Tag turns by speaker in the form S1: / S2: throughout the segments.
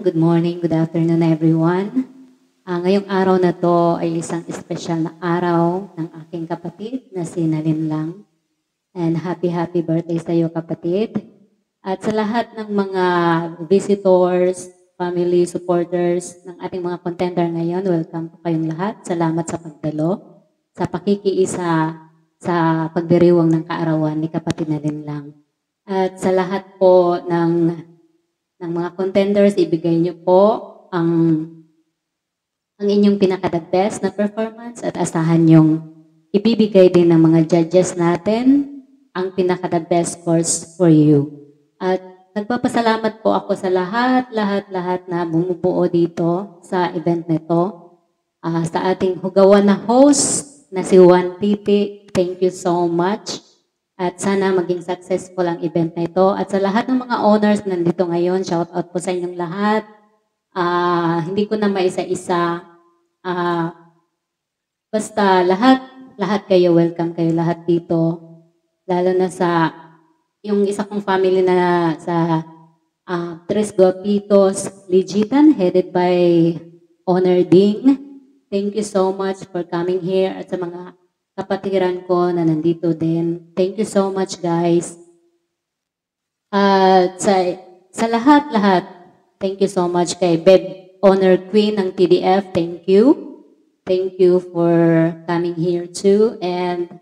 S1: Good morning, good afternoon everyone. Ngayong araw na to ay isang espesyal na araw ng aking kapatid na si Nalin Lang. And happy birthday sa iyo kapatid. At sa lahat ng mga visitors, family, supporters ng ating mga contender ngayon, welcome po kayong lahat. Salamat sa pagdalo, sa pakikiisa sa pagdiriwang ng kaarawan ni kapatid Nalin Lang. At sa lahat po ng mga contenders, ibigay niyo po ang inyong pinaka-the best na performance at asahan yung ibibigay din ng mga judges natin ang pinaka-the best scores for you. At nagpapasalamat po ako sa lahat na bumubuo dito sa event nito. Sa ating hugawan na host na si Juan Titi, thank you so much. At sana maging successful ang event na ito. At sa lahat ng mga owners na nandito ngayon, shout out po sa inyong lahat. Hindi ko na maisa-isa. Basta lahat kayo, welcome kayo lahat dito. Lalo na sa yung isa kong family na sa Tres Guapitos Legitan, headed by Owner Ding. Thank you so much for coming here. At sa mga kapatiran ko na nandito din. Thank you so much, guys. Sa lahat, thank you so much kay Beb Honor Queen ng TDF. Thank you. Thank you for coming here too. And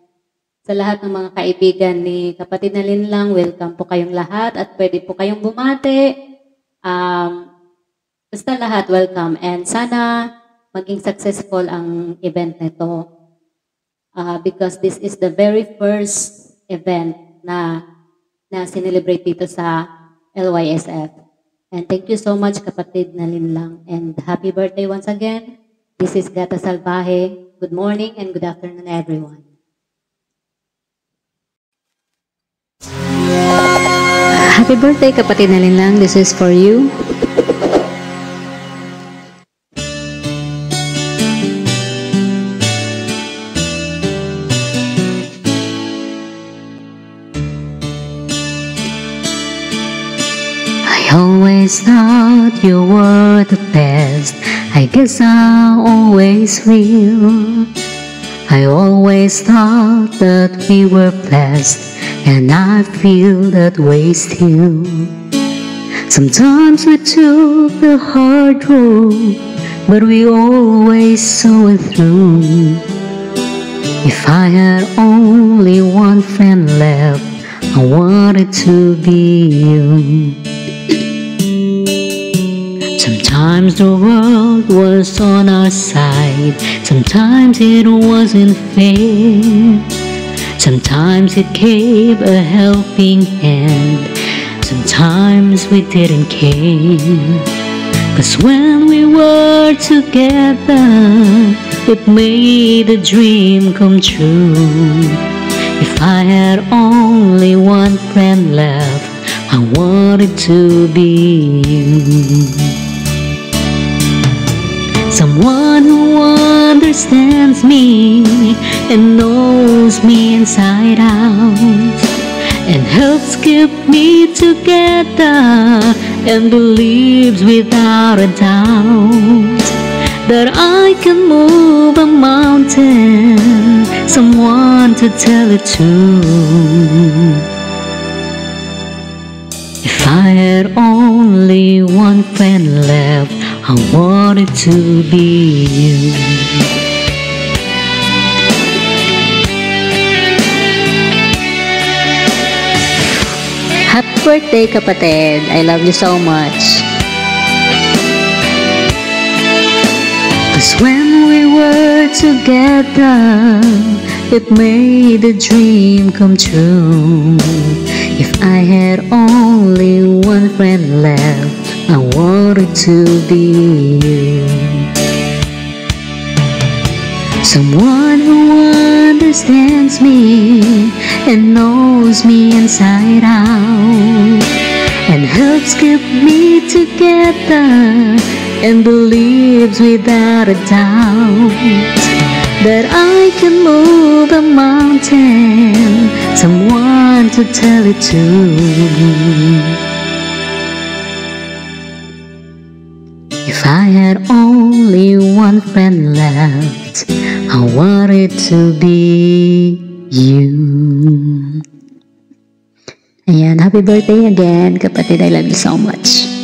S1: sa lahat ng mga kaibigan ni kapatid Nalin Lang, welcome po kayong lahat at pwede po kayong bumati. Basta lahat, welcome. And sana maging successful ang event nito. Because this is the very first event na sinelebrate dito sa LYSF. And thank you so much, kapatid Nalin Lang. And happy birthday once again. This is Gata Salvaje. Good morning and good afternoon, everyone.
S2: Happy birthday, kapatid Nalin Lang. This is for you. I always thought you were the best. I guess I always will. I always thought that we were blessed, and I feel that way still. Sometimes we took the hard road, but we always saw it through. If I had only one friend left, I wanted to be you. Sometimes the world was on our side, sometimes it wasn't fair. Sometimes it gave a helping hand, sometimes we didn't care. 'Cause when we were together, it made the dream come true. If I had only one friend left, I wanted to be you. Someone who understands me and knows me inside out, and helps keep me together and believes without a doubt that I can move a mountain, someone to tell it to. If I had only one friend left, I wanted to be you. Happy birthday, kapatid. I love you so much. 'Cause when we were together, it made the dream come true. If I had only one friend left, I wanted to be you. Someone who understands me and knows me inside out, and helps keep me together and believes without a doubt that I can move a mountain, someone to tell it to. If I had only one friend left, I want it to be you. Ayan, happy birthday again, kapatid. I love you so much.